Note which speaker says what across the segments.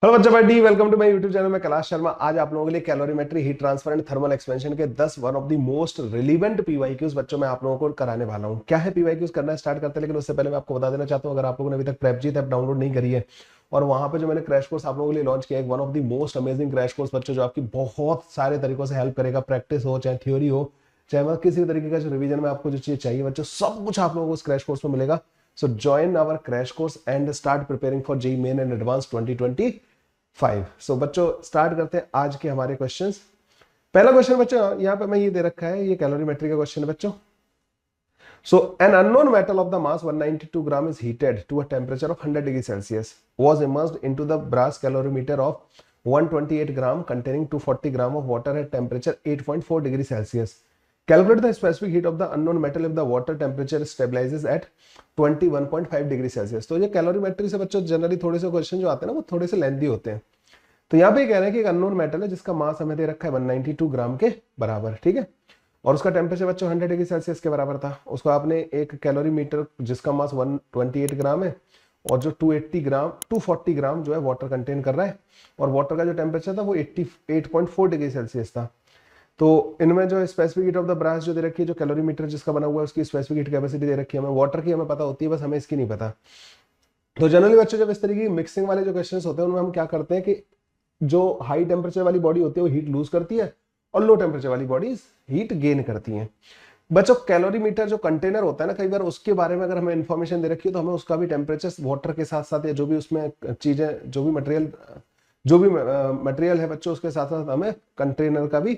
Speaker 1: Hello बच्चा भाई, welcome to my YouTube channel में कैलाश शर्मा। आज आप लोगों के लिए calorimetry, heat transfer and thermal expansion के 10 one of the most relevant PYQs बच्चों मैं आप लोगों को कराने वाला हूं। क्या है पीवाईक्यूज, करना स्टार्ट करते हैं, लेकिन उससे पहले मैं आपको बता देना चाहता हूं, अगर आप लोगों ने अभी तक प्रेपजीत ऐप डाउनलोड नहीं करी है और वहां पे जो मैंने क्रैश कोर्स आप लोगों के लिए लॉन्च किया है, one of the most amazing crash course बच्चों, जो आपकी बहुत सारे तरीकों से हेल्प करेगा। प्रैक्टिस हो चाहे थ्योरी हो, चाहे मतलब किसी भी तरीके का जो रिवीजन में आपको जो चीज चाहिए बच्चों, सब कुछ आप लोगों को उस क्रैश कोर्स में मिलेगा। So join our crash course and start preparing for JEE Main and advance 2025। So बच्चों स्टार्ट करते हैं आज के हमारे क्वेश्चंस। पहला क्वेश्चन बच्चों यहाँ पे मैं ये दे रखा है, ये कैलोरीमेट्री का क्वेश्चन है बच्चों। So an unknown metal of the mass 192 gram is heated to a temperature of 100 degree Celsius was immersed into the brass calorimeter of 128 gram containing 240 gram of water at temperature 8.4 degree Celsius. Calculate the specific heat of the unknown metal if the water temperature stabilizes at 21.5 degree Celsius. तो ये calorimetry से बच्चों generally थोड़े से question जो आते हैं ना, वो थोड़े से लेंथी होते हैं। तो यहाँ पे कह रहे हैं कि एक अननोन मेटल है जिसका मास हमें दे रखा है 192 ग्राम के बराबर, ठीक है, और उसका टेम्परेचर बच्चों 100 डिग्री सेल्सियस के बराबर था। उसको आपने एक कैलोरी मीटर जिसका मास 128 ग्राम है और जो 240 ग्राम जो है वाटर कंटेन कर रहा है, और वाटर का जो टेम्परेचर था वो 88.4 डिग्री सेल्सियस था। तो इनमें जो specific heat of the brass जो दे रखी है, जो कैलोरी मीटर जिसका बना हुआ है, उसकी स्पेसिफिक हीट कैपेसिटी दे रखी है हमें। वाटर की हमें पता होती है, बस हमें इसकी नहीं पता। तो जनरली बच्चों जब इस तरीके की मिक्सिंग वाले जो क्वेश्चंस होते हैं उनमें हम क्या करते हैं कि जो हाई टेम्परेचर वाली बॉडी होती है वो हीट लूज करती है और लो टेम्परेचर वाली बॉडी हीट गेन करती है। बच्चों कैलोरीमीटर जो कंटेनर होता है ना, कई बार उसके बारे में अगर हमें इन्फॉर्मेशन दे रखी है तो हमें उसका भी टेम्परेचर वाटर के साथ साथ या जो भी उसमें चीजें जो भी मटेरियल है बच्चों, उसके साथ साथ हमें कंटेनर का भी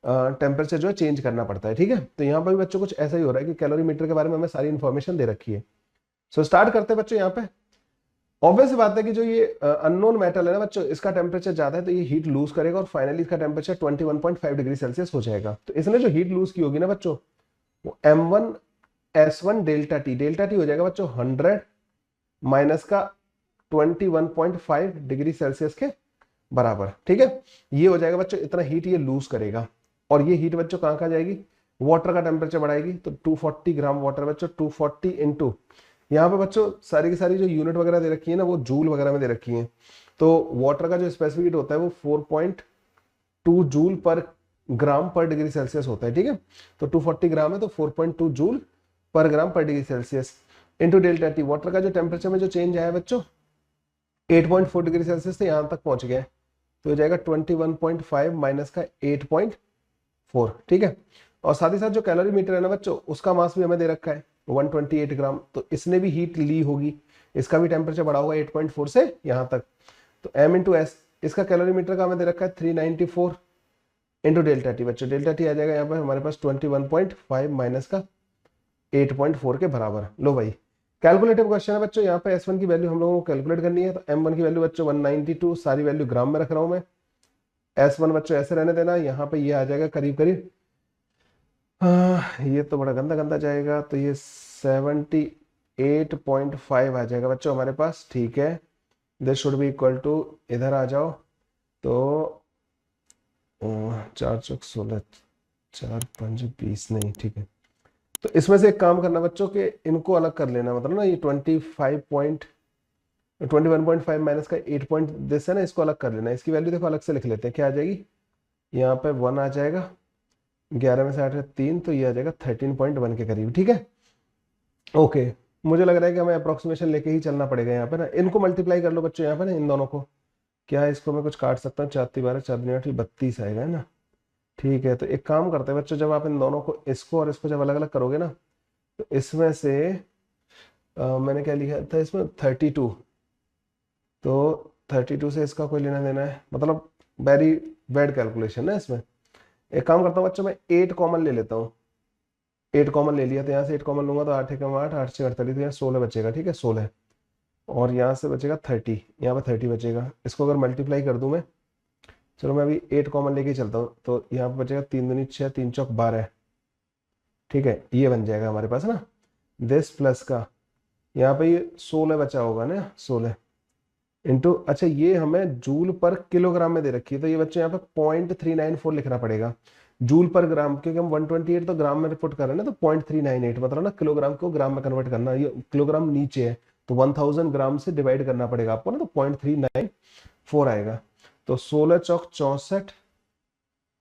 Speaker 1: टेम्परेचर जो है चेंज करना पड़ता है, ठीक है। तो यहाँ पर भी बच्चों कुछ ऐसा ही हो रहा है कि कैलोरीमीटर के बारे में हमें सारी इन्फॉर्मेशन दे रखी है। सो स्टार्ट करते हैं बच्चों। यहाँ पे ऑब्वियस बात है कि जो ये अननोन मेटल है ना बच्चों, इसका टेम्परेचर ज्यादा है तो ये हीट लूज करेगा और फाइनली इसका टेम्परेचर 21.5 डिग्री सेल्सियस हो जाएगा। तो इसने जो हीट लूज की होगी ना बच्चों, वो M1S1 डेल्टा टी हो जाएगा बच्चों 100 माइनस का 21.5 डिग्री सेल्सियस के बराबर, ठीक है। ये हो जाएगा बच्चों, इतना हीट ये लूज करेगा। और ये हीट बच्चों कहाँ कहाँ जाएगी, वाटर का टेम्परेचर बढ़ाएगी। तो 240 ग्राम वाटर बच्चों, 240 इंटू यहाँ पे बच्चों सारी की सारी जो यूनिट वगैरह दे रखी है ना, वो जूल वगैरह में दे रखी है। तो वाटर का जो स्पेसिफिक हीट होता है वो 4.2 जूल पर ग्राम पर डिग्री सेल्सियस होता है, ठीक है। तो 240 ग्राम है तो 4.2 जूल पर ग्राम पर degree Celsius into delta T. Water का जो टेम्परेचर में जो चेंज आया बच्चों 8.4 डिग्री सेल्सियस से यहाँ तक पहुंच गया है, तो हो जाएगा 21.5 माइनस का 8.4, ठीक है। और साथ ही साथ जो कैलोरी मीटर है ना बच्चों, उसका मास भी हमें दे रखा है 128 ग्राम, तो इसने भी हीट ली होगी, इसका भी टेम्परेचर बढ़ा होगा 8.4 से यहाँ तक। तो M इंटू एस, इसका कैलोरी मीटर का हमें दे रखा है 394 इंटू डेल्टा टी। बच्चों डेल्टा टी आ जाएगा यहाँ पर हमारे पास 21.5 माइनस का 8.4 के बराबर। लो भाई, कैलकुलेटिव क्वेश्चन है बच्चों। यहाँ पे S1 की वैल्यू हम लोगों को कैलकुलेट करनी है। तो M1 की वैल्यू बच्चों 192, सारी वैल्यू ग्राम में रख रहा हूँ मैं। S1 बच्चों ऐसे रहने देना, यहाँ पे ये आ जाएगा करीब करीब, ये तो बड़ा गंदा गंदा जाएगा, तो ये 78.5 आ जाएगा बच्चों हमारे पास, ठीक है। This should be equal to, इधर आ जाओ तो 4 चौक 16, 4 5 20 नहीं, ठीक है। तो इसमें से एक काम करना बच्चों के इनको अलग कर लेना, मतलब ना ये 21.5 माइनस का 8 पॉइंट दिस है ना, इसको अलग कर लेना। इसकी वैल्यू देखो अलग से लिख लेते हैं, क्या आ जाएगी, यहाँ पे 1 आ जाएगा, 11 में से 8 है 3, तो ये आ जाएगा 13.1 के करीब, ठीक है। ओके, मुझे लग रहा है कि हमें अप्रोक्सीमेशन लेके ही चलना पड़ेगा यहाँ पे ना। इनको मल्टीप्लाई कर लो बच्चों यहाँ पे ना, इन दोनों को। क्या है, इसको मैं कुछ काट सकता हूँ, 4 3 12 4 2 8 32 आएगा, है ना, ठीक है। तो एक काम करते हैं बच्चों, जब आप इन दोनों को, इसको और इसको जब अलग अलग करोगे ना, तो इसमें से मैंने क्या लिखा था इसमें 32, तो 32 से इसका कोई लेना देना है, मतलब वेरी बैड कैलकुलेशन है इसमें। एक काम करता हूँ बच्चों, मैं 8 कॉमन ले लेता हूँ। 8 कॉमन ले लिया, तो यहाँ से 8 कॉमन लूंगा तो 8 एकम 8, 8 से 48, तो यहाँ 16 बचेगा, ठीक है, 16। और यहाँ से बचेगा 30, यहाँ पर 30 बचेगा। इसको अगर मल्टीप्लाई कर दूं मैं, चलो मैं अभी 8 कॉमन लेके ही चलता हूँ, तो यहाँ पर बचेगा 3 दूनी 6, 3 चौक 12, ठीक है, ये बन जाएगा हमारे पास ना। दिस प्लस का यहाँ पे ये 16 बचा होगा ना, 16 इंटू, अच्छा ये हमें जूल पर किलोग्राम में दे रखी है, तो ये बच्चे यहाँ पे 0.394 लिखना पड़ेगा जूल पर ग्राम, क्योंकि हम 128 तो ग्राम में पुट कर रहे हैं ना, तो 0.398 मतलब ना किलोग्राम को ग्राम में कन्वर्ट करना, ये किलोग्राम नीचे है तो 1000 ग्राम से डिवाइड करना पड़ेगा आपको ना, तो 4 आएगा, तो 16 चौक 64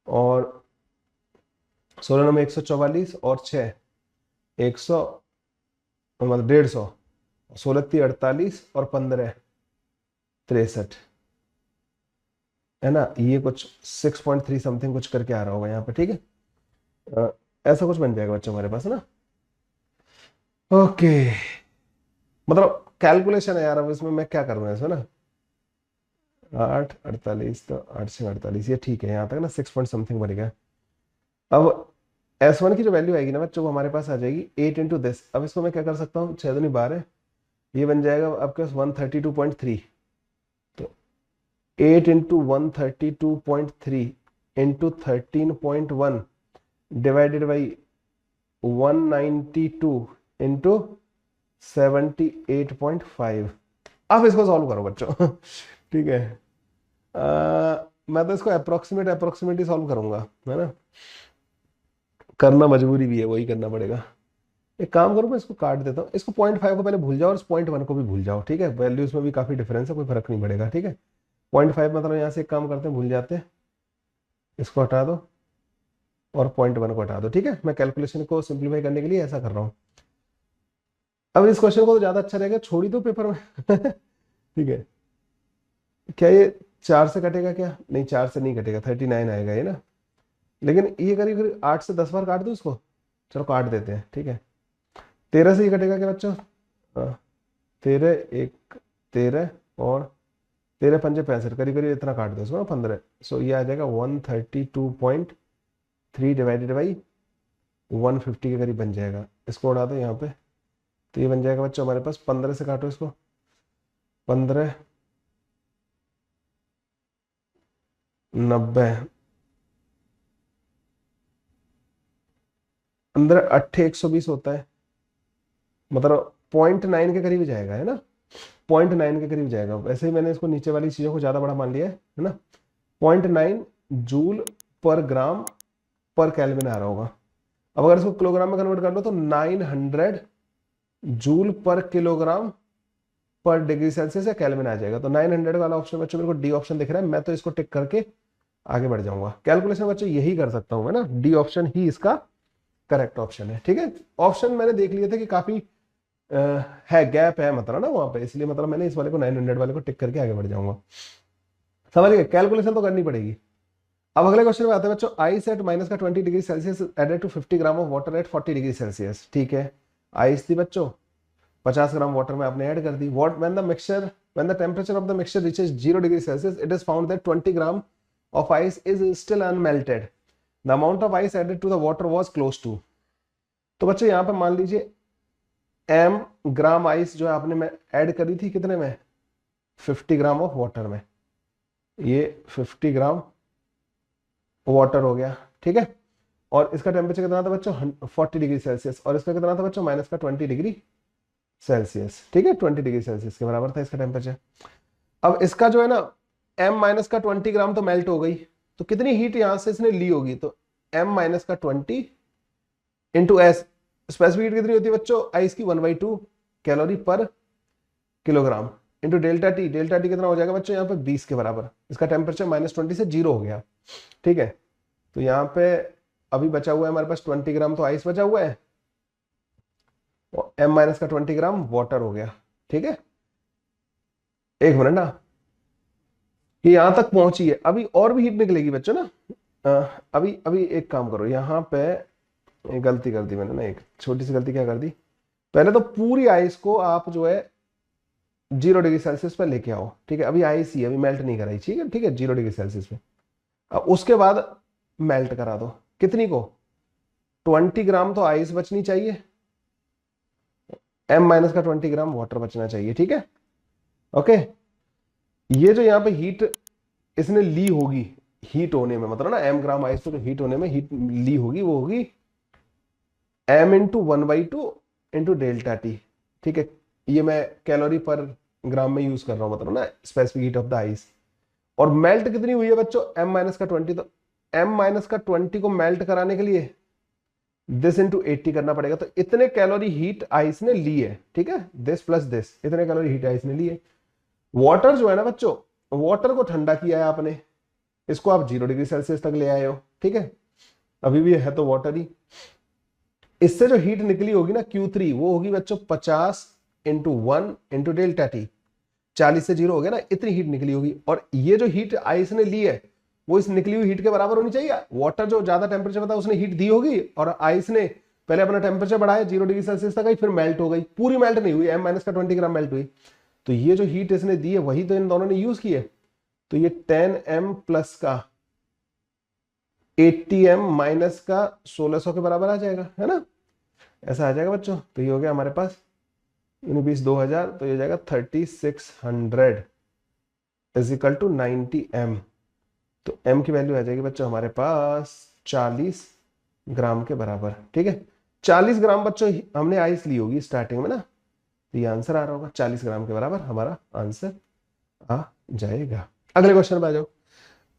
Speaker 1: और 16 में 144 और 6 100 मतलब 150, 16 × 48 और 15 63, है ना। ये कुछ 6.3 समथिंग कुछ करके आ रहा होगा यहाँ पे, ठीक है। ऐसा कुछ बन जाएगा बच्चों हमारे पास, है ना। ओके, मतलब कैलकुलेशन है यार, अब इसमें मैं क्या करूँ इसमें ना। 8 48 तो 8 से 48 ये ठीक है, यहाँ तक ना 6 पॉइंट समथिंग बन गया। अब S1 की जो वैल्यू आएगी ना बच्चों, वो हमारे पास आ जाएगी 8 इंटू दिस। अब इसको मैं क्या कर सकता हूँ, 6 दूनी 12, ये बन जाएगा आपके पास 132.3। तो 8 into 132.3 into 13.1 divided by 192 into 78.5। अब इसको सॉल्व करो बच्चों ठीक है। मैं तो इसको अप्रोक्सीमेट ही सॉल्व करूंगा, है ना। करना मजबूरी भी है, वही करना पड़ेगा। एक काम करो, मैं इसको काट देता हूँ, इसको 0.5 को पहले भूल जाओ और इस 0.1 को भी भूल जाओ, ठीक है। वैल्यूज में भी काफी डिफरेंस है, कोई फर्क नहीं पड़ेगा, ठीक है। 0.5 मतलब यहाँ से एक काम करते हैं, भूल जाते हैं, इसको हटा दो और 0.1 को हटा दो, ठीक है। मैं कैलकुलेशन को सिंप्लीफाई करने के लिए ऐसा कर रहा हूँ। अब इस क्वेश्चन को तो ज्यादा अच्छा रहेगा छोड़ ही दो पेपर में ठीक है। क्या ये 4 से कटेगा क्या? नहीं, 4 से नहीं कटेगा, 39 आएगा ये ना। लेकिन ये करीब करीब 8 से 10 बार काट दो इसको, चलो काट देते हैं, ठीक है। 13 से ये कटेगा क्या बच्चों? 13 एक 13 और 13 पंजे 65, करीब करीब इतना काट दो इसको ना, 15। सो ये आ जाएगा 132.3 डिवाइडेड बाई 150 के करीब बन जाएगा। इसको उड़ा दो यहाँ पे, तो ये बन जाएगा बच्चों हमारे पास, 15 से काटो इसको, 15 90 अंदर 120 होता है, मतलब 0.9 के करीब जाएगा, है ना। 0.9 के करीब जाएगा। वैसे ही मैंने इसको नीचे वाली चीजों को ज्यादा बड़ा मान लिया है ना। 0.9 जूल पर ग्राम पर केल्विन आ रहा होगा। अब अगर इसको किलोग्राम में कन्वर्ट कर लो तो 900 जूल पर किलोग्राम पर डिग्री सेल्सियस या केल्विन आ जाएगा। तो 900 वाला ऑप्शन बच्चों मेरे को डी ऑप्शन दिख रहा है, मैं तो इसको टिक करके आगे बढ़ जाऊंगा। कैलकुलेशन बच्चों यही कर सकता हूं मैं ना, डी ऑप्शन ही इसका करेक्ट ऑप्शन है, ठीक है। ऑप्शन मैंने देख लिए थे कि काफी है, गैप है मतलब ना वहां पे, इसलिए मतलब मैंने इस वाले को 900 वाले को टिक करके आगे बढ़ जाऊंगा। समझ गए, कैलकुलेशन तो करनी पड़ेगी। अब अगले क्वेश्चन में आते हैं बच्चों, आइस एट माइनस का 20 degree Celsius added to 50 gram of water at 40 degree Celsius, ठीक है। आइस थी बच्चों, 50 ग्राम वाटर में आपने ऐड कर दी। What when the temperature of the mixture reaches 0 degree Celsius it is found that 20 gram of ice is still unmelted, the amount of ice added to the water was close to. तो बच्चों यहाँ पे मान लीजिए m gram ice जो आपने में add करी थी, कितने में? 50 ग्राम ऑफ वाटर में। ये 50 ग्राम वाटर हो गया, ठीक है। और इसका टेम्परेचर कितना था बच्चों? 40 डिग्री सेल्सियस। और इसका कितना था बच्चों? माइनस का 20 डिग्री सेल्सियस, ठीक है। 20 डिग्री सेल्सियस के बराबर था इसका टेम्परेचर। अब इसका जो है ना m माइनस का 20 ग्राम तो मेल्ट हो गई, तो कितनी हीट यहां से इसने ली होगी? तो m माइनस का 20 इंटू एस, स्पेसिफिक हीट कितनी होती है बच्चों आइस की? 1/2 कैलोरी पर kilogram into delta T. Delta T कितना हो जाएगा बच्चों यहाँ पे? 20 के बराबर। इसका टेम्परेचर -20 से 0 हो गया, ठीक है। तो यहाँ पे अभी बचा हुआ है हमारे पास 20 ग्राम तो आइस बचा हुआ है, और m माइनस का 20 ग्राम वाटर हो गया, ठीक है। एक मिनट ना, ये यहां तक पहुंची है, अभी और भी हीट निकलेगी बच्चों ना। अभी अभी एक काम करो, यहाँ पे एक गलती कर दी मैंने ना, एक छोटी सी गलती। क्या कर दी? पहले तो पूरी आइस को आप जो है 0 डिग्री सेल्सियस पे लेके आओ, ठीक है। अभी आइस ही अभी मेल्ट नहीं कराई, ठीक है, ठीक है, 0 डिग्री सेल्सियस पे। अब उसके बाद मेल्ट करा दो, कितनी को? 20 ग्राम तो आइस बचनी चाहिए, m माइनस का 20 ग्राम वाटर बचना चाहिए, ठीक है। ओके, ये जो यहाँ पे हीट इसने ली होगी, हीट होने में मतलब ना m ग्राम आइस को जो हीट होने में हीट ली होगी, वो होगी m into 1/2 into delta T, ठीक है। ये मैं कैलोरी पर ग्राम में यूज कर रहा हूं, मतलब ना specific heat of the ice. और मेल्ट कितनी हुई है बच्चों? m माइनस का 20, तो m माइनस का 20 को मेल्ट कराने के लिए दिस इंटू 80 करना पड़ेगा। तो इतने कैलोरी हीट आइस ने ली है, ठीक है। दिस प्लस दिस, इतने कैलोरी हीट आइस ने ली है। वाटर जो है ना बच्चों, वाटर को ठंडा किया है आपने, इसको आप 0 डिग्री सेल्सियस तक ले आए हो, ठीक है, अभी भी है तो वाटर ही। इससे जो हीट निकली होगी ना Q3, वो होगी बच्चों 50 इंटू 1 इंटू डेल्टा टी, 40 से 0 हो गया ना, इतनी हीट निकली होगी। और ये जो हीट आइस ने ली है वो इस निकली हुई हीट के बराबर होनी चाहिए। वाटर जो ज्यादा टेम्परेचर था उसने हीट दी होगी, और आइस ने पहले अपना टेम्परेचर बढ़ाया 0 डिग्री सेल्सियस तक आई, फिर मेल्ट हो गई, पूरी मेल्ट नहीं हुई, M-20 ग्राम मेल्ट हुई। तो ये जो हीट इसने दी है वही तो इन दोनों ने यूज की है। तो ये 10m प्लस का 80m माइनस का 1600 के बराबर आ जाएगा, है ना, ऐसा आ जाएगा बच्चों। तो ये हो गया हमारे पास 2000, तो ये हो जाएगा 3600 इज इक्वल टू 90m। तो m की वैल्यू आ जाएगी बच्चों हमारे पास 40 ग्राम के बराबर, ठीक है। 40 ग्राम बच्चों हमने आइस ली होगी स्टार्टिंग में ना, तो ये आंसर आ रहा होगा 40 ग्राम के बराबर हमारा आंसर आ जाएगा। अगले क्वेश्चन पे आ जाओ।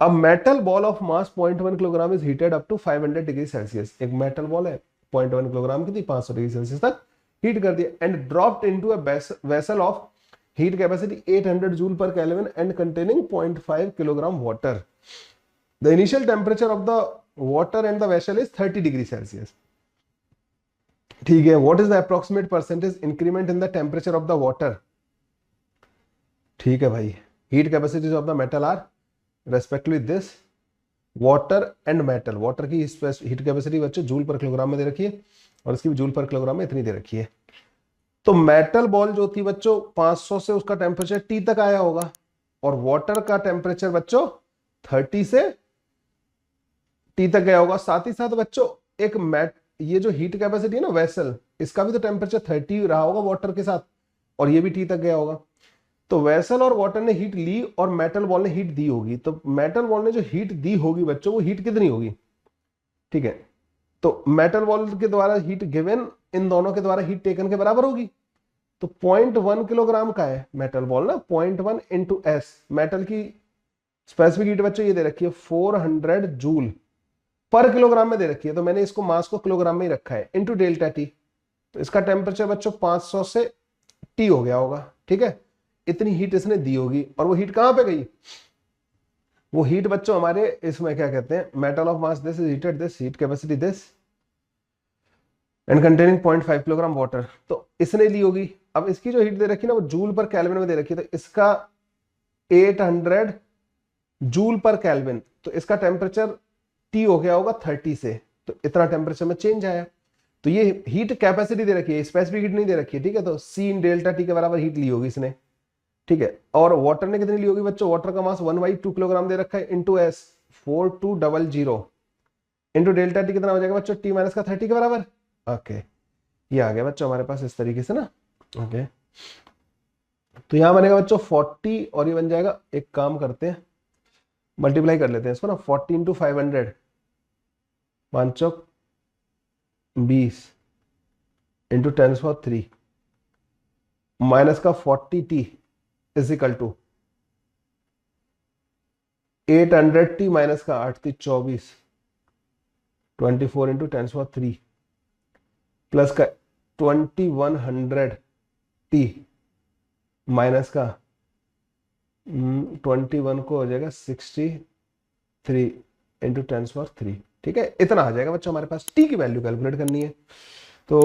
Speaker 1: A metal ball of mass 0.1 kilogram is heated up to 500 degree Celsius. एक मेटल बॉल है 0.1 किलोग्राम की थी, 500 डिग्री सेल्सियस तक हीट कर दिया, and dropped into a vessel of heat capacity 800 joule per kelvin and containing 0.5 kilogram water. The initial temperature of the water and the vessel is 30 degree Celsius, ठीक है। What is the approximate percentage increment in the temperature of the water, ठीक है भाई। Heat capacities of the metal are respectively this, water and metal. Water की heat capacity बच्चों joule per kilogram में दे रखी है, और इसकी भी जूल पर किलोग्राम में इतनी दे रखी है। तो मेटल बॉल जो थी बच्चों 500 से उसका टेम्परेचर T तक आया होगा, और वाटर का टेम्परेचर बच्चों 30 से T तक गया होगा। साथ ही साथ बच्चों एक ये जो हीट कैपेसिटी है ना वेसल, इसका भी तो टेम्परेचर 30 रहा होगा वाटर के साथ, और ये भी T तक गया होगा। तो वेसल और वाटर ने हीट ली और मेटल बॉल ने हीट दी होगी। तो मेटल बॉल ने जो हीट दी होगी बच्चों, वो हीट कितनी होगी, ठीक है। तो मेटल बॉल के द्वारा हीट गिवन इन दोनों के द्वारा हीट टेकन के बराबर होगी। तो 0.1 किलोग्राम का है मेटल बॉल ना, 0.1 इंटू एस, मेटल की स्पेसिफिक हीट बच्चों ये दे रखी है 400 जूल पर किलोग्राम में दे रखी है, तो मैंने इसको मास को किलोग्राम में ही रखा है, इंटू डेल्टा टी। तो इसका टेम्परेचर बच्चों 500 से टी हो गया होगा, ठीक है। इतनी हीट इसने दी होगी, और वो हीट कहां पे गई, वो हीट बच्चों हमारे इसमें क्या कहते हैं, metal of mass this is heated this, heat capacity this and containing 0.5 kilogram water. तो इसने ली होगी। अब इसकी जो हीट दे रखी है ना वो जूल पर केल्विन में दे रखी है, तो इसका 800 जूल पर केल्विन, तो इसका टेम्परेचर T हो गया होगा 30 से, तो इतना टेम्परेचर में चेंज आया। तो ये हीट कैपेसिटी दे रखी है, स्पेसिफिक हीट नहीं दे रखी है, ठीक है। तो C इन डेल्टा T के बराबर हीट ली होगी इसने, ठीक है। और वाटर ने कितनी ली होगी बच्चों, वाटर का मास 1/2 किलोग्राम दे रखा है, into S 4200 into delta T कितना हो जाएगा बच्चों, T माइनस का 30 के बराबर। ओके, ये आ गया बच्चों हमारे पास इस तरीके से ना। ओके, तो यहां बनेगा बच्चों 40, और ये बन जाएगा, एक काम करते हैं मल्टीप्लाई कर लेते हैं इसको ना, 40 इंटू 500 5 20 इंटू 10⁻³ माइनस का 40T is equal to 800T minus का 8×3 = 24 24 इंटू 10⁻³ प्लस का 2100T माइनस का 21 को हो जाएगा 63 इंटू 10⁻³, ठीक है। इतना आ जाएगा बच्चों हमारे पास। T की वैल्यू कैलकुलेट करनी है, तो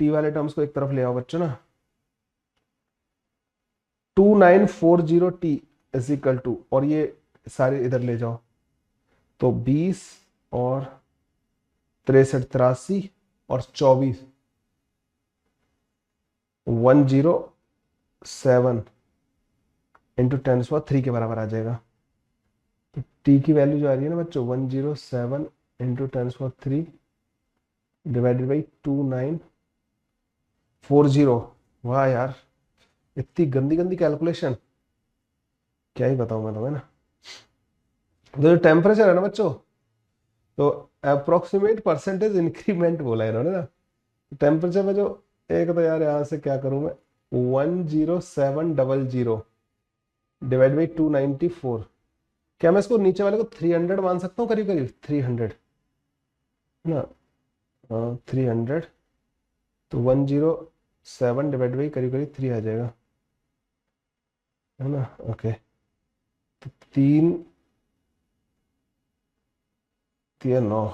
Speaker 1: T वाले टर्म्स को एक तरफ ले आओ बच्चों ना, 2940T इज इक्वल टू, और ये सारे इधर ले जाओ, तो 20 और 63 83 और 24 107 इंटू 10⁻³ के बराबर आ जाएगा। तो T की वैल्यू जो आ रही है ना बच्चों 107 इंटू 10⁻³ डिवाइडेड बाई 2940। वाह यार, इतनी गंदी गंदी कैलकुलेशन, क्या ही बताऊं मैं तुम्हें ना। तो जो टेम्परेचर है ना बच्चों, तो अप्रोक्सीमेट परसेंटेज इंक्रीमेंट बोला है इन्होंने ना, टेम्परेचर में जो, एक तो यार यहां से क्या करूं मैं, 10700 डिवाइड बाई 294, क्या मैं इसको नीचे वाले को 300 मान सकता हूँ, करीब करीब 300 ना, 300, तो 107 डिवाइड बाई करीब करीब 3 आ जाएगा, है ना। ओके, तो 3 3 9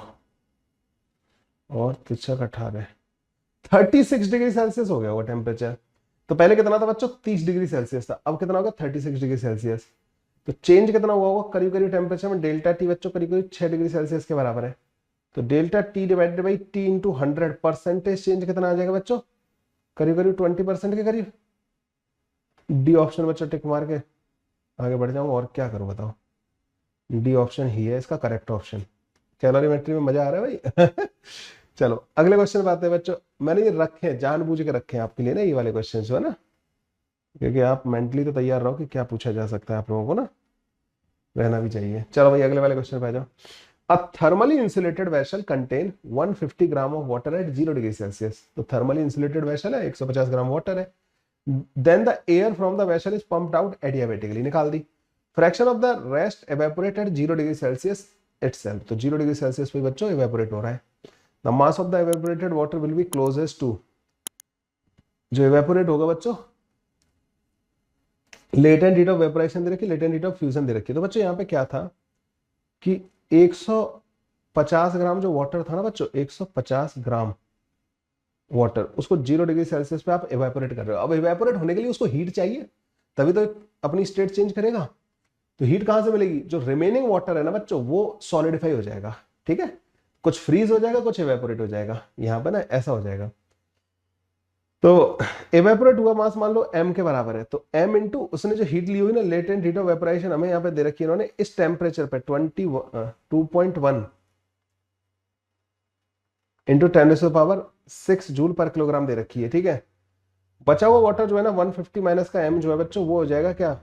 Speaker 1: और 3 18, 36 डिग्री सेल्सियस हो गया होगा टेम्परेचर। तो पहले कितना था बच्चों, 30 डिग्री सेल्सियस था, अब कितना होगा 36 डिग्री सेल्सियस। तो चेंज कितना हुआ होगा करीब करीब टेम्परेचर में, डेल्टा टी बच्चों करीब करीब 6 डिग्री सेल्सियस के बराबर है। तो delta T divided by T into 100, percentage change कितना आ जाएगा बच्चों, करीब करीब 20% के करीब। डी ऑप्शन बच्चों टिक मार के आगे बढ़ जाऊंगा, और क्या करूं बताओ। डी ऑप्शन ही है इसका करेक्ट ऑप्शन। कैलोरीमेट्री में मजा आ रहा है भाई। चलो अगले क्वेश्चन पे आते हैं बच्चों। मैंने ये रखे हैं, जानबूझ के रखे हैं आपके लिए ना ये वाले क्वेश्चन जो है ना, क्योंकि आप मेंटली तो तैयार रहो कि क्या पूछा जा सकता है आप लोगों को ना, रहना भी चाहिए। चलो भाई अगले वाले क्वेश्चन पे आ जाओ। A thermally insulated vessel contain 150 gram of water at 0 degree Celsius. तो थर्मली इंसुलेटेड वेसल है, 150 ग्राम वाटर है। Then the air from the vessel is pumped out adiabatically, निकाल दी। Fraction of the rest evaporate at 0 degree Celsius itself. तो 0 degree Celsius पे बच्चों evaporate हो रहा है। The mass of the evaporated water will be closest to, जो evaporate होगा बच्चों, लेटेंट हीट ऑफ वेपोराइजेशन दे रखी, लेटेंट हीट ऑफ फ्यूजन दे रखी है। तो बच्चों यहाँ पे क्या था कि 150 ग्राम जो वाटर था ना बच्चों, 150 ग्राम वाटर, उसको 0 डिग्री सेल्सियस पे आप एवेपोरेट कर रहे हो। अब एवेपोरेट होने के लिए उसको हीट चाहिए, तभी तो अपनी स्टेट चेंज करेगा। तो हीट कहां से मिलेगी, जो रिमेनिंग वाटर है ना बच्चों वो सॉलिडिफाई हो जाएगा, ठीक है, कुछ फ्रीज हो जाएगा कुछ एवेपोरेट हो जाएगा, यहां पे ना ऐसा हो जाएगा। तो एवेपोरेट हुआ मास मान लो m के बराबर है, तो m इंटू उसने जो हीट ली हुई ना, लेटेंट हीट ऑफ वेपोराइजेशन हमें यहाँ पे दे रखी है इन्होंने इस टेम्परेचर पे 2.1 इंटू 10⁻6 जूल पर किलोग्राम दे रखी है, ठीक है। बचा हुआ वाटर जो है ना 150 माइनस का m जो है बच्चों, वो हो जाएगा क्या,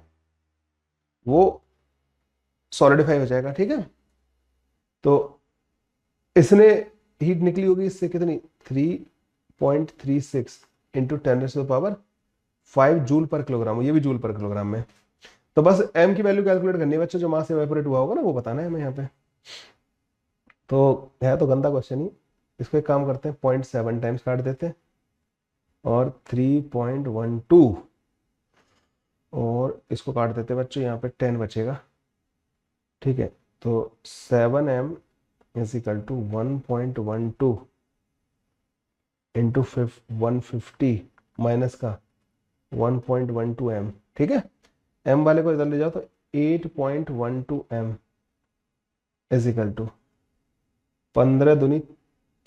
Speaker 1: वो सॉलिडिफाई हो जाएगा, ठीक है। तो इसने हीट निकली होगी इससे कितनी, 3.36 इंटू 10⁻5 जूल पर किलोग्राम, ये भी जूल पर किलोग्राम में। तो बस m की वैल्यू कैलकुलेट करनी है बच्चों, जो मास एवेपोरेट हुआ होगा ना वो बताना है हमें यहाँ पे। तो है तो गंदा क्वेश्चन ही, इसको एक काम करते हैं 0.7 टाइम्स काट देते हैं और 3.12 और इसको काट देते हैं बच्चों, यहाँ पे 10 बचेगा, ठीक है। तो 7m is equal to 1.12 into 150 minus का 1.12 m, ठीक है। m वाले को इधर ले जाओ तो 8.12 m इज इक्वल टू 15 दूनी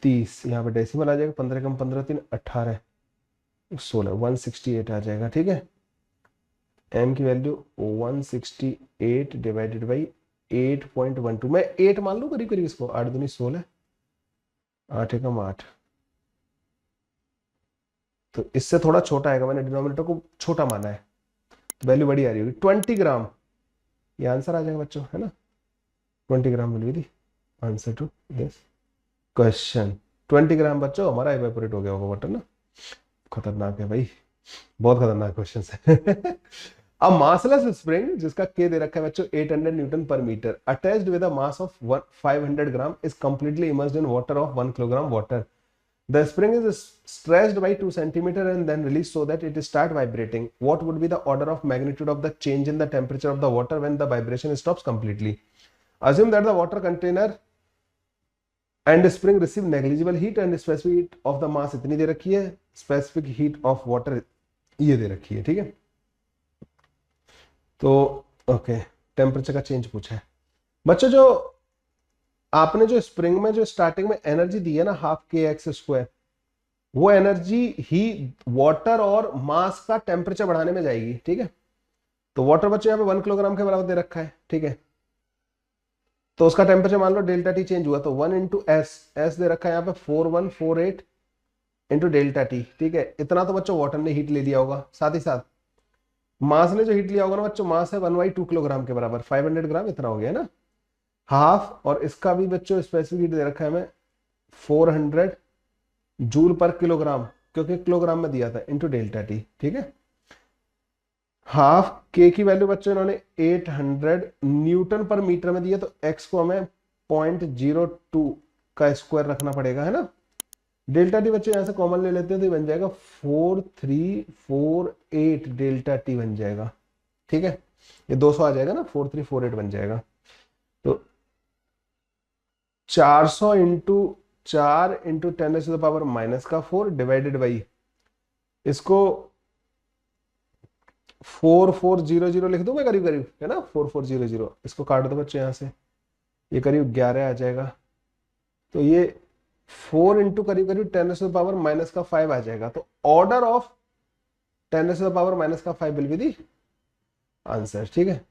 Speaker 1: 30, यहाँ पे डेसिमल आ जाएगा, 15 कम 15 3 18 16 168 आ जाएगा, ठीक है। m की वैल्यू 168 डिवाइडेड बाई 8.12, मैं 8 मान लूँ करीब करीब इसको, 8 दूनी 16 8 एकम 8, तो इससे थोड़ा छोटा आएगा, मैंने डिनोमिनेटर को छोटा माना है, तो वैल्यू बड़ी आ रही होगी 20 ग्राम, ये आंसर आ जाएगा बच्चों, है ना। 20 gram will be the answer to this question. 20 gram बच्चों हमारा इवेपोरेट हो गया होगा वाटर ना। खतरनाक है भाई, बहुत खतरनाक क्वेश्चन है। अब मासलेस स्प्रिंग जिसका के दे रखा है बच्चों 800 newton per metre, attached with a mass of 500 gram, is completely immersed in water of 1 kilogram water. The spring is stretched by 2 centimeters and then released so that it start vibrating. What would be the order of magnitude of the change in the temperature of the water when the vibration stops completely? Assume that the water container and spring receive negligible heat and specific heat of the mass इतनी दे रखी है, specific heat of water ये दे रखी है, ठीक है। तो okay, temperature का चेंज पूछा है बच्चों। जो आपने जो स्प्रिंग में जो स्टार्टिंग में एनर्जी दी है ना ½ वो एनर्जी ही वाटर और मास का टेम्परेचर बढ़ाने में जाएगी, ठीक है। तो वाटर बच्चों यहाँ पे 1 किलोग्राम के बराबर दे रखा है, ठीक है। तो उसका टेम्परेचर मान लो डेल्टा टी चेंज हुआ तो 1 इंटू एस दे रखा है यहाँ पे 4148 इंटू डेल्टा टी, ठीक है। इतना तो बच्चों वाटर ने हीट ले लिया होगा, साथ ही साथ मास ने जो हीट लिया होगा ना बच्चों, मास है 1/2 किलोग्राम के बराबर, 500 ग्राम इतना हो गया ना, हाफ, और इसका भी बच्चों स्पेसिफिक हीट दे रखा है हमें 400 जूल पर किलोग्राम, क्योंकि किलोग्राम में दिया था, इंटू डेल्टा टी, ठीक है। हाफ के की वैल्यू बच्चों इन्होंने 800 न्यूटन पर मीटर में दिया, तो एक्स को हमें 0.02 का स्क्वायर रखना पड़ेगा, है ना। डेल्टा टी बच्चों यहां से कॉमन ले लेते हैं तो बन जाएगा 4348 डेल्टा टी बन जाएगा, ठीक है। ये 200 आ जाएगा ना, 4348 बन जाएगा। तो 400 इंटू 4 × 10⁻⁻⁴ डिवाइडेड बाई इसको 4400 लिख दूं मैं, करीब करीब है ना, 4400। इसको काट दो बच्चे यहाँ से, ये करीब 11 आ जाएगा। तो ये 4 इंटू करीब करीब 10⁻⁻⁵ आ जाएगा। तो order of 10⁻⁻⁵ will be the answer. ठीक है,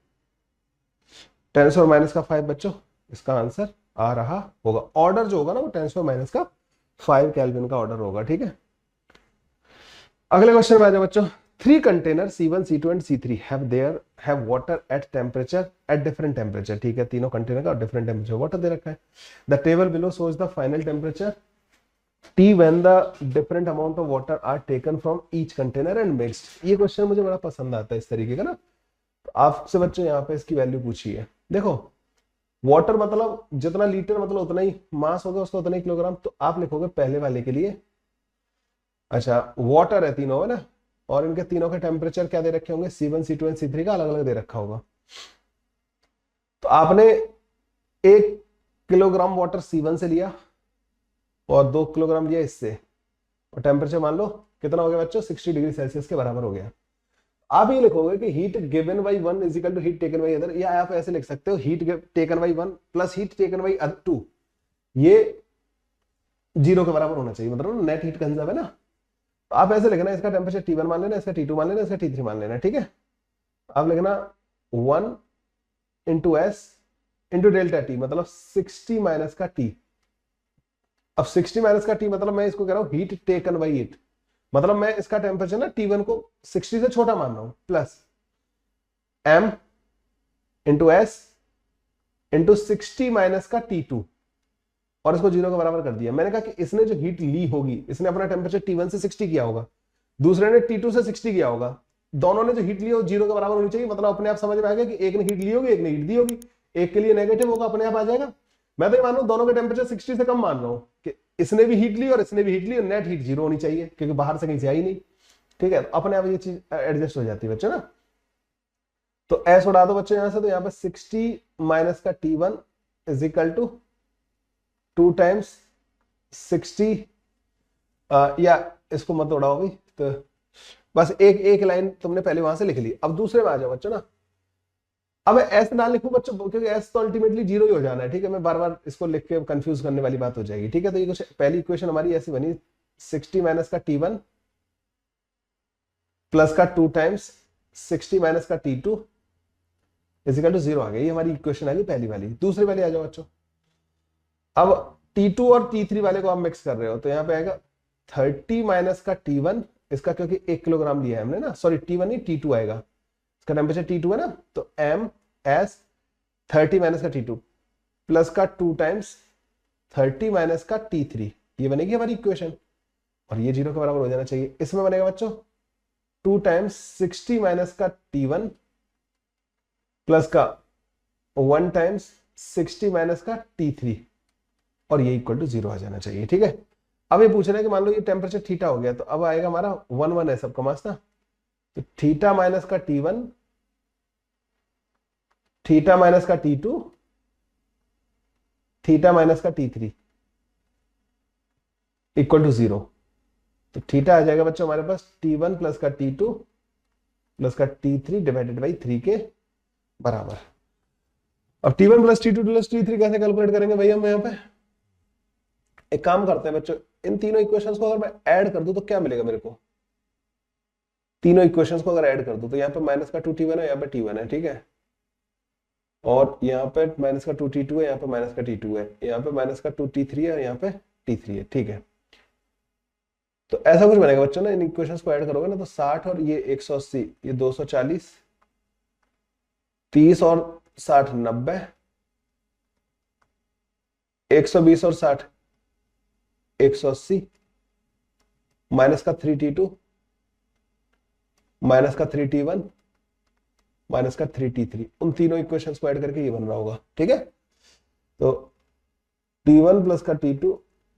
Speaker 1: 10⁻⁻⁵ बच्चों इसका आंसर आ रहा होगा। ऑर्डर जो होगा ना वो 10⁻⁵ केल्विन का ऑर्डर होगा। ठीक है, अगले क्वेश्चन में आ जाओ बच्चों। 3 container C1 C2 and C3 have water at temperature at different temperature. ठीक है, तीनों कंटेनर का डिफरेंट टेम्परेचर वाटर दे रखा है। The table below shows the final temperature T when the different amount of water are taken from each container and mixed। ये question मुझे बड़ा पसंद आता है इस तरीके का ना। तो आपसे बच्चों यहाँ पे इसकी वैल्यू पूछी है। देखो वाटर मतलब जितना लीटर मतलब उतना ही मास होगा उसका, उतना ही किलोग्राम। तो आप लिखोगे पहले वाले के लिए, अच्छा वाटर है तीनों है ना, और इनके तीनों के टेम्परेचर क्या दे रखे होंगे, C1 C2 एंड C3 का अलग अलग दे रखा होगा। तो आपने 1 किलोग्राम वाटर C1 से लिया और 2 किलोग्राम लिया इससे, और टेम्परेचर मान लो कितना हो गया बच्चों, 60 डिग्री सेल्सियस के बराबर हो गया। आप ये लिखोगे कि heat given by 1 is equal to heat taken by other, या आप ऐसे लिख सकते हो heat taken by 1 plus heat taken by 2, ये 0 के बराबर होना चाहिए, मतलब नेट हीट कंजर्व है ना। तो आप ऐसे लिखना, इसका टेम्परेचर T1 मान लेना, इसका T2 मान लेना, इसका T3 मान लेना। ठीक है, आप लिखना 1 into S into delta T, मतलब 60 माइनस का टी। अब 60 माइनस का टी मतलब मैं इसको कह रहा हूं हीट टेकन बाई इट, मतलब मैं इसका टेम्परेचर ना T1 को 60 से छोटा मान रहा हूं, plus m into S into 60 minus का T2, और इसको 0 के बराबर कर दिया। मैंने कहा कि इसने जो हीट ली होगी, इसने अपना टेम्परेचर T1 से 60 किया होगा, दूसरे ने T2 से 60 किया होगा, दोनों ने जो हीट ली हो 0 के बराबर होनी चाहिए। मतलब अपने आप समझ में आ गया कि एक ने हीट ली होगी, एक ने हीट दी होगी, एक के लिए नेगेटिव होगा, अपने आप आ जाएगा। मैं तो ये मान रहा हूं दोनों के टेम्परेचर 60 से कम मान रहा हूं कि इसने भी हीट ली और इसने भी हीट ली, और नेट हीट 0 होनी चाहिए क्योंकि बाहर से कहीं से आई नहीं। ठीक है, अपने आप ये चीज एडजस्ट हो जाती है बच्चों ना। तो एस उड़ा दो बच्चों यहां से, तो यहाँ पे 60 माइनस का T1 is equal to 2 times 60, या इसको मत उड़ाओ भाई, तो बस एक एक लाइन तुमने पहले वहां से लिख ली। अब दूसरे में आ जाओ बच्चों ना। अब एस ना लिखूं बच्चों क्योंकि एस तो अल्टीमेटली 0 ही हो जाना है। ठीक है, मैं बार बार इसको लिख के कंफ्यूज करने वाली बात हो जाएगी। ठीक है, तो ये पहली इक्वेशन हमारी ऐसी बनी, 60 माइनस का T1 प्लस का 2 टाइम्स 60 माइनस का T2 इज इक्वल टू 0 आ गई। ये हमारी इक्वेशन आ गई पहली वाली। दूसरी वाली आ जाओ बच्चों। अब T2 और T3 वाले को आप मिक्स कर रहे हो, तो यहाँ पे आएगा 30 माइनस का T1, इसका क्योंकि 1 किलोग्राम लिया है हमने ना, सॉरी T1 नहीं T2 आएगा, इसका टेम्परेचर T2 है ना, तो m s 30 माइनस का T2 प्लस का 2 टाइम्स 30 माइनस का T3, ये बनेगी हमारी इक्वेशन, और ये 0 के बराबर हो जाना चाहिए। इसमें बनेगा बच्चों 2 टाइम्स 60 माइनस का T1 प्लस का 1 टाइम्स 60 माइनस का T3, और ये इक्वल टू 0 आ जाना चाहिए। ठीक है, अब ये पूछ रहे हैं कि मान लो ये टेम्परेचर थीटा हो गया, तो अब आएगा हमारा 1 1 है सबका मास ना, तो थीटा माइनस का T1 थीटा माइनस का T2 थीटा माइनस का T3 इक्वल टू 0। तो थीटा आ जाएगा बच्चों हमारे पास T1 प्लस का T2 प्लस का T3 डिवाइडेड बाई 3 के बराबर। अब T1 plus T2 plus T3 कैसे कैलकुलेट करेंगे भाई हम यहाँ पे? एक काम करते हैं बच्चों, इन तीनों इक्वेशंस को अगर मैं ऐड कर दूं तो क्या मिलेगा मेरे को? तीनों इक्वेशंस को अगर ऐड कर दूं तो यहाँ पे माइनस का 2T1 है, यहाँ पे T1 है। ठीक है, और यहाँ पे माइनस का 2T2 है, यहाँ पे माइनस का T2 है, यहाँ पे माइनस का 2T3 है, और यहाँ पे T3 है। ठीक है, तो ऐसा कुछ बनेगा बच्चों ना। इन इक्वेशंस को ऐड करोगे ना तो 60 और ये 180, ये 240, 30 और 60 90, 120 और 60 180, माइनस का 3T2 माइनस का 3T1 माइनस का 3T3, उन तीनों इक्वेशंस को ऐड करके ये बन रहा होगा। ठीक है, तो T1 प्लस का T2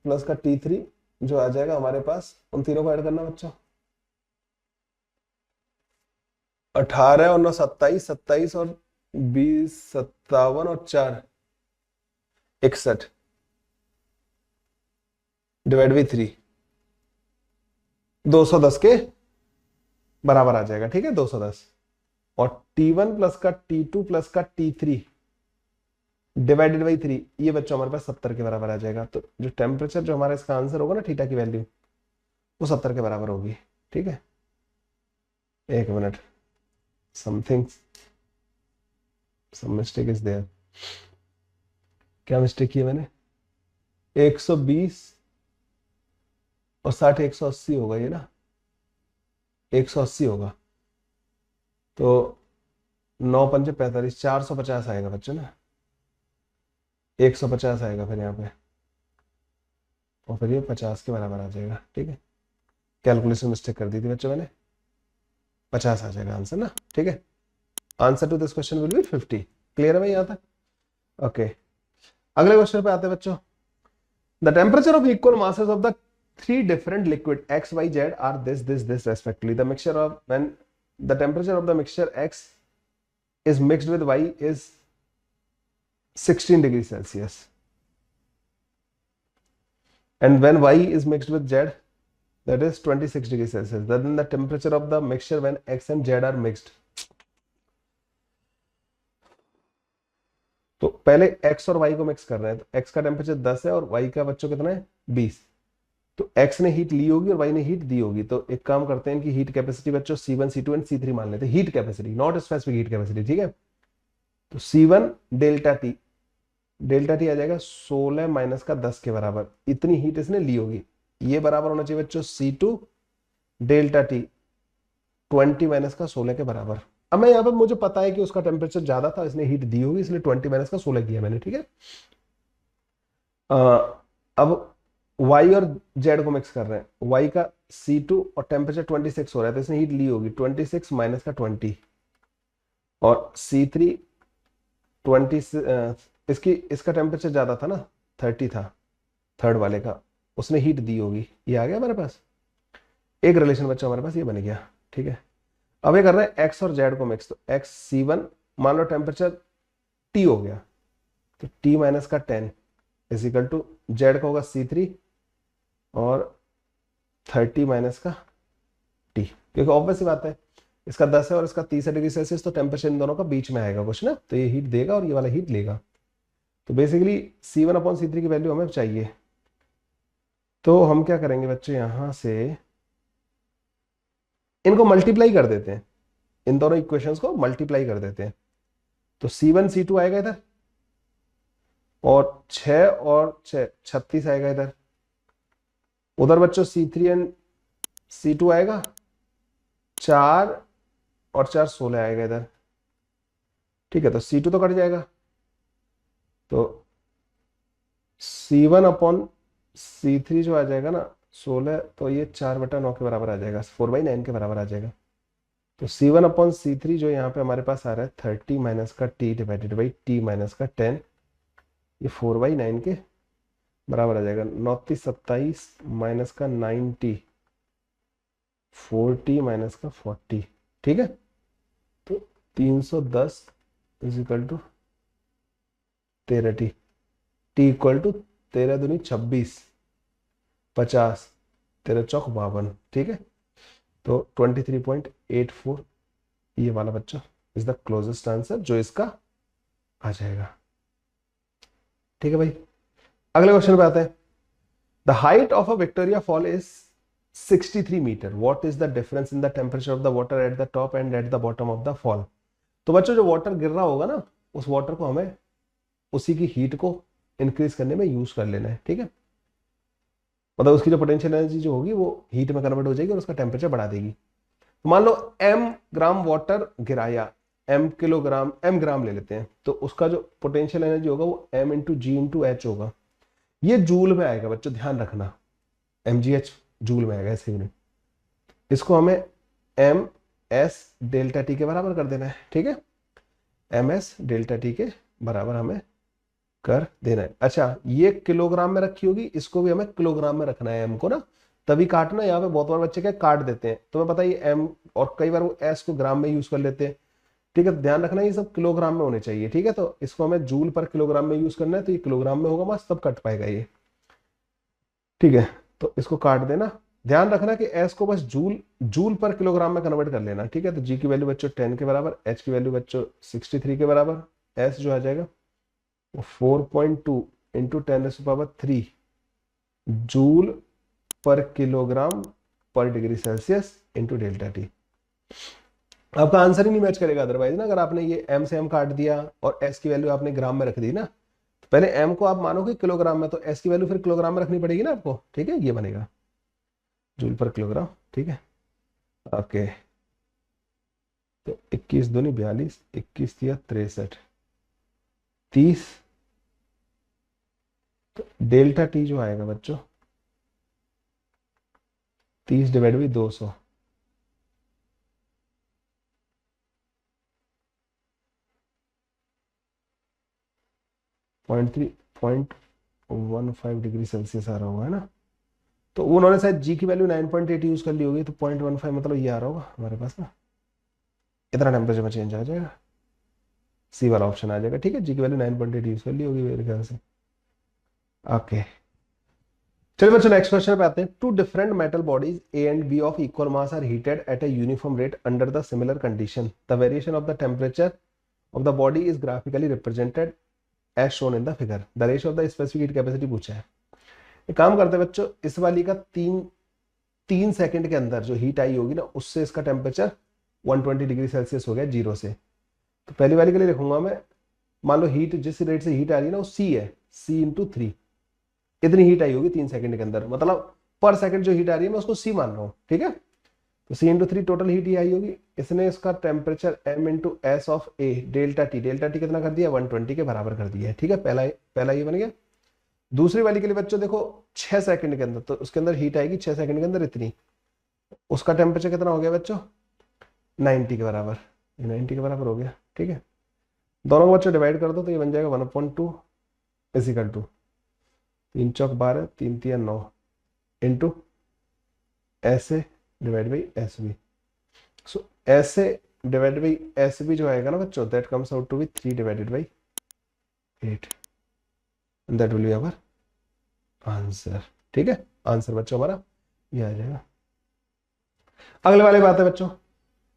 Speaker 1: प्लस का T3 जो आ जाएगा हमारे पास, उन तीनों को ऐड करना बच्चों। 18 और 9 27, 27 और 20 57 और 4 61 डिवाइड बाई 3 210 के बराबर आ जाएगा। ठीक है, 210। और T1 प्लस का T2 प्लस का T3 डिवाइडेड बाई 3, ये बच्चों हमारे पास 70 के बराबर आ जाएगा। तो जो टेम्परेचर जो हमारा इसका आंसर होगा ना थीटा की वैल्यू, वो 70 के बराबर होगी। ठीक है, एक मिनट, something some mistake is there. क्या मिस्टेक की है मैंने? 120 और 60 180 होगा ये ना, 180 होगा। तो 9 पंजे 45, 450 आएगा बच्चों ना, 150 आएगा फिर यहाँ पे, और फिर ये 50 के बराबर आ जाएगा। ठीक है, कैलकुलेशन मिस्टेक कर दी थी बच्चों मैंने, 50 आ जाएगा आंसर ना। ठीक है, answer to this question will be 50। Clear है भाई यहाँ तक? ओके, अगले क्वेश्चन पे आते हैं बच्चों। The temperature of equal masses of the three different liquid x, y, z are this respectively. The mixture of when the temperature of the mixture x is mixed with y is 16 degrees Celsius, and when y is mixed with z, that is 26 degrees Celsius. Then the temperature of the mixture when x and z are mixed. तो पहले x और y को mix कर रहे हैं, तो x का temperature 10 है और y का बच्चों कितना है 20। तो x ने हीट ली होगी और y ने हीट दी होगी। तो एक काम करते हैं कि हीट कैपेसिटी बच्चों C1 C2 एंड C3 मान लेते हैं, heat capacity not specific heat capacity. ठीक है, तो C1 delta T, delta T आ जाएगा 16 माइनस का 10 के बराबर, इतनी हीट इसने ली होगी। ये बराबर होना चाहिए बच्चों C2 डेल्टा टी 20 माइनस का 16 के बराबर। अब मैं यहाँ पर मुझे पता है कि उसका टेम्परेचर ज्यादा था, इसने हीट दी होगी, इसलिए 20 माइनस का 16 किया मैंने। ठीक है, अब y और z को मिक्स कर रहे हैं, y का C2 और टेम्परेचर 26 हो रहा है, तो इसने हीट ली होगी 26 माइनस का 20, और C3 20 इसका टेम्परेचर ज्यादा था ना, 30 था थर्ड वाले का, उसने हीट दी होगी। ये आ गया हमारे पास एक रिलेशन बच्चा, हमारे पास ये बन गया। ठीक है, अब ये कर रहे हैं x और z को मिक्स, तो x C1 मान लो टेम्परेचर T हो गया, तो T माइनस का 10 इज इक्वल टू z का होगा C3 और 30 माइनस का T, क्योंकि ऑब्वियस सी बात है इसका 10 है और इसका 30 डिग्री सेल्सियस, तो टेम्परेचर इन दोनों का बीच में आएगा कुछ ना, तो ये हीट देगा और ये वाला हीट लेगा। तो बेसिकली C1 अपॉन C3 की वैल्यू हमें चाहिए, तो हम क्या करेंगे बच्चों, यहां से इनको मल्टीप्लाई कर देते हैं, इन दोनों इक्वेशंस को मल्टीप्लाई कर देते हैं। तो C1 C2 आएगा इधर, और 6 और 6 36 आएगा इधर, उधर बच्चों C3 एंड C2 आएगा, 4 और 4 16 आएगा इधर। ठीक है, तो C2 तो कट जाएगा, तो C1 अपॉन C3 जो आ जाएगा ना 16, तो ये 4/9 के बराबर आ जाएगा, 4/9 के बराबर आ जाएगा। तो C1 अपॉन C3 जो यहाँ पे हमारे पास आ रहा है 30 माइनस का T divided by T minus का 10, ये 4/9 के बराबर आ जाएगा। 29 27 माइनस का 90, 40 माइनस का 40। ठीक है, तो 310 is equal to 13T, T equal to 13 दूनी 26, 50, 13 चौक 52। ठीक है, तो 23.84 ये वाला बच्चा इज द क्लोजेस्ट आंसर जो इसका आ जाएगा। ठीक है भाई, अगले क्वेश्चन पे आते हैं। The height of a Victoria fall is 63 metre, what is the difference in the temperature of the water at the top and at the bottom of the fall. तो बच्चों जो वाटर गिर रहा होगा ना, उस वाटर को हमें उसी की हीट को इंक्रीज करने में यूज कर लेना है। ठीक है, मतलब उसकी जो पोटेंशियल एनर्जी जो होगी वो हीट में कन्वर्ट हो जाएगी और उसका टेम्परेचर बढ़ा देगी। तो मान लो m ग्राम वाटर गिराया, m किलोग्राम, m ग्राम ले लेते हैं, तो उसका जो पोटेंशियल एनर्जी होगा वो m इंटू जी इंटू एच होगा। ये जूल में आएगा बच्चों, ध्यान रखना, mgh जूल में आएगा ऐसे यूनिट। इसको हमें ms डेल्टा टी के बराबर कर देना है। ठीक है, ms डेल्टा टी के बराबर हमें कर देना है। अच्छा, ये किलोग्राम में रखी होगी, इसको भी हमें किलोग्राम में रखना है m को ना, तभी काटना, यहाँ पे बहुत बार बच्चे क्या काट देते हैं, तुम्हें पता है ये एम, और कई बार वो एस को ग्राम में यूज कर लेते हैं। ठीक है, तो ध्यान रखना ये सब किलोग्राम में होने चाहिए। ठीक है, तो इसको हमें जूल पर किलोग्राम में यूज करना है, तो ये किलोग्राम में होगा बस, तब कट पाएगा ये। ठीक है, तो इसको काट देना। ध्यान रखना कि एस को बस जूल जूल पर किलोग्राम में कन्वर्ट कर लेना। ठीक है, तो जी की वैल्यू बच्चों 10 के बराबर, एच की वैल्यू बच्चों 63 के बराबर, एस जो आ जाएगा वो 4.2 इंटू 10⁻³ जूल पर किलोग्राम पर degree Celsius into delta T. आपका आंसर ही नहीं मैच करेगा अदरवाइज ना, अगर आपने ये एम से एम काट दिया और एस की वैल्यू आपने ग्राम में रख दी ना, तो पहले एम को आप मानोगे किलोग्राम में, तो एस की वैल्यू फिर किलोग्राम में रखनी पड़ेगी ना आपको। ठीक है, ये बनेगा जूल पर किलोग्राम। ठीक है, ओके। तो 21 दूनी 42, 21 तिया 63, 30, तो डेल्टा टी जो आएगा बच्चों 30 डिवाइड बाई 200, .3.15 डिग्री सेल्सियस आ रहा होगा, है ना। तो उन्होंने शायद जी की वैल्यू 9.8 यूज कर ली होगी, तो 0.15 मतलब ये आ रहा होगा हमारे पास ना, इतना टेम्परेचर में चेंज आ जाएगा, सी वाला ऑप्शन आ जाएगा। ठीक है, जी की वैल्यू 9.8 यूज कर ली होगी मेरे ख्याल से। ओके, चलिए बच्चों नेक्स्ट क्वेश्चन पे आते हैं। Two different metal bodies A and B of equal mass are heated at a uniform rate under the similar condition, the variation of the temperature of the body is graphically represented as shown in the figure, the ratio of the specific heat capacity पूछा है। एक काम करते हैं बच्चों, इस वाली का 3 सेकंड के अंदर जो हीट आई होगी ना, उससे इसका टेम्परेचर 120 डिग्री सेल्सियस हो गया जीरो से। तो पहली वाली के लिए लिखूंगा मैं, मान लो हीट जिस रेट से हीट आ रही है ना वो सी है, सी इंटू 3, इतनी हीट आई होगी 3 सेकंड के अंदर, मतलब पर सेकंड जो हीट आ रही है मैं उसको सी मान रहा हूँ। ठीक है, तो सी इंटू 3 टोटल हीट ही आई होगी। इसने इसका temperature m into s of A delta T, delta T कितना कर दिया 120 के बराबर कर दिया है। ठीक है, पहला ये बन गया। दूसरी वाली के लिए बच्चों देखो 6 सेकंड के अंदर, तो उसके अंदर हीट आएगी 6 सेकंड के अंदर इतनी, उसका टेम्परेचर कितना हो गया बच्चों 90 के बराबर, 90 के बराबर हो गया। ठीक है, दोनों को बच्चों डिवाइड कर दो तो ये बन जाएगा 1/2 इजिकल टू 3 चौक 12, 3 तिया 9 इंटू ऐसे divide by s B. So ऐसे डिवाइड बाई एस बी जो आएगा ना बच्चों, that comes out to be 3 divided by 8, that will be our answer. ठीक है, आंसर बच्चों हमारा ये आ जाएगा। अगले वाले बात है बच्चों,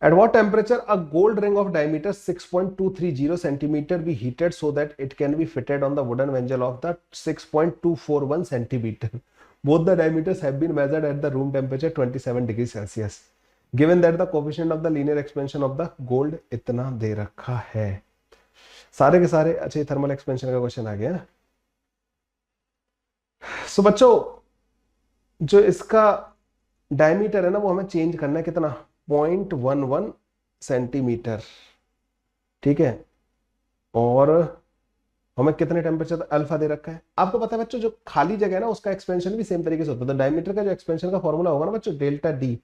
Speaker 1: at what temperature a gold ring of diameter 6.230 centimeter be heated so that it can be fitted on the wooden mantle of the 6.241 centimeter, both the diameters have been measured at the room temperature 27 degrees celsius, given that the coefficient of the linear expansion of the gold इतना दे रखा है। सारे के सारे अच्छे thermal expansion का question आ गया। सो बच्चों जो इसका डायमीटर है ना वो हमें चेंज करना है, कितना 0.11 सेंटीमीटर। ठीक है, और हमें कितने टेम्परेचर अल्फा दे रखा है। आपको पता है बच्चों जो खाली जगह है ना उसका एक्सपेंशन भी सेम तरीके से होता है, तो डायमीटर का जो एक्सपेंशन का फॉर्मूला होगा ना बच्चों डेल्टा डी,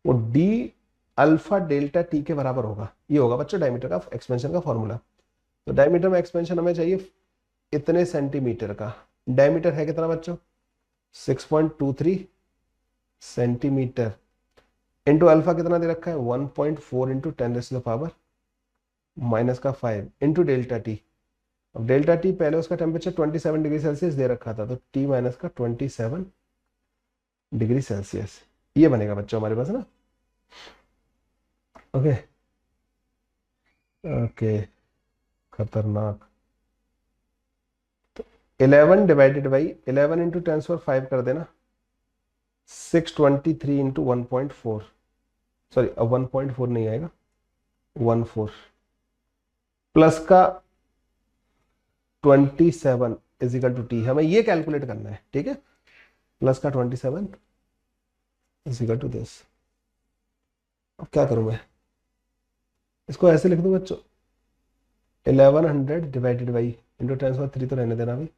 Speaker 1: वो डी अल्फा डेल्टा टी के बराबर होगा। ये होगा बच्चों डायमीटर का एक्सपेंशन का फॉर्मूला। तो डायमीटर में एक्सपेंशन हमें चाहिए इतने सेंटीमीटर का, डायमीटर है कितना बच्चों 6.23 सेंटीमीटर, इंटू अल्फा कितना दे रखा है 1.4 इंटू 10⁻⁻⁻5 इंटू डेल्टा टी। अब डेल्टा टी पहले उसका टेम्परेचर 27 डिग्री सेल्सियस दे रखा था, तो टी माइनस का 27 डिग्री सेल्सियस, ये बनेगा बच्चों हमारे पास ना। ओके ओके, खतरनाक। तो 11 डिवाइडेड बाई 11 इंटू 10⁻5 कर देना, 623 इंटू 1.4, सॉरी अब 1.4 नहीं आएगा 14 प्लस का 27 इजिकल टू टी, हमें ये कैलकुलेट करना है। ठीक है, प्लस का 27 इजिकल टू दिस। अब क्या करूं मैं, इसको ऐसे लिख दूं बच्चों 1100 डिवाइडेड बाई इंटू 10⁻3 तो रहने देना अभी,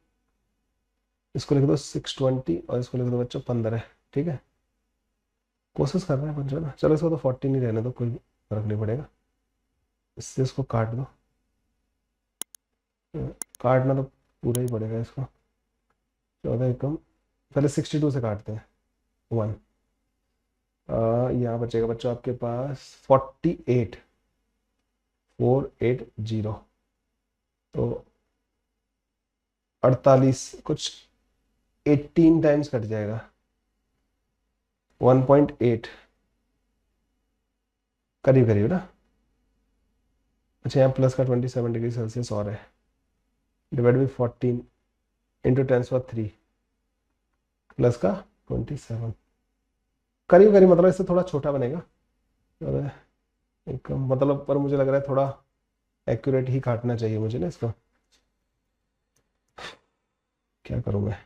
Speaker 1: इसको लिख दो 620 और इसको लिख दो बच्चों 15। ठीक है, कोशिश कर रहे हैं बच्चों ना, चलो इसको तो 14 ही रहने दो, कोई फर्क नहीं पड़ेगा। इससे इसको काट दो, काटना तो पूरा ही पड़ेगा इसको, 14 कम, पहले 62 से काटते हैं, 1। यहाँ बचेगा बच्चों आपके पास 48, 480, तो 48 कुछ 18 टाइम्स कट जाएगा, 1.8 करीब करीब ना। अच्छा यहाँ प्लस का 27 डिग्री सेल्सियस और है, डिवाइड बाई 14 इंटू 10⁻³ प्लस का 27, करीब करीब मतलब इससे थोड़ा छोटा बनेगा, और एक मतलब पर मुझे लग रहा है थोड़ा एक्यूरेट ही काटना चाहिए मुझे ना इसको, क्या करूँ मैं,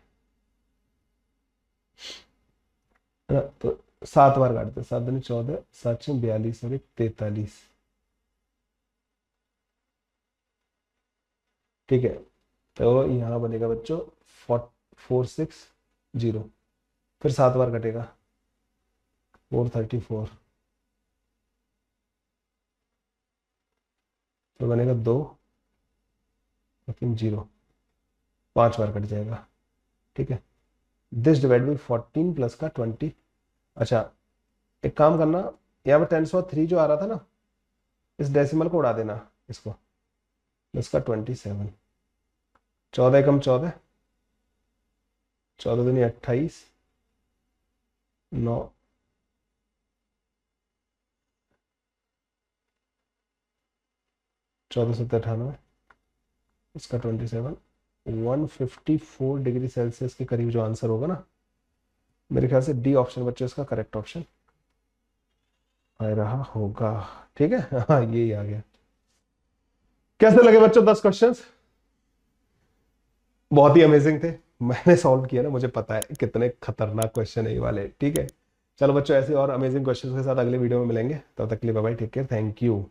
Speaker 1: है ना। तो 7 बार काटते, 7 दूनी 14, 7 6 42 और 1 43, ठीक है। तो यहाँ बनेगा बच्चों 460, फिर 7 बार कटेगा 434, तो बनेगा 2 लेकिन 0, 5 बार कट जाएगा, ठीक है। दिस डिवाइड बाई 14 प्लस का 20। अच्छा एक काम करना, यहाँ पर 10⁻³ जो आ रहा था ना, इस डेसिमल को उड़ा देना इसको, प्लस का 27, 14 एकम 14, 14 दूनी 28, 9, 14 7 98, इसका 27, 154 डिग्री सेल्सियस के करीब जो आंसर होगा ना, मेरे ख्याल से डी ऑप्शन बच्चों इसका करेक्ट ऑप्शन आ रहा होगा, ठीक है। हाँ यही आ गया। कैसे लगे बच्चों 10 क्वेश्चंस? बहुत ही अमेजिंग थे, मैंने सॉल्व किया ना, मुझे पता है कितने खतरनाक क्वेश्चन है ये वाले, ठीक है। चलो बच्चों ऐसे और अमेजिंग क्वेश्चंस के साथ अगले वीडियो में मिलेंगे, तब तक के लिए bye bye, take care, thank you.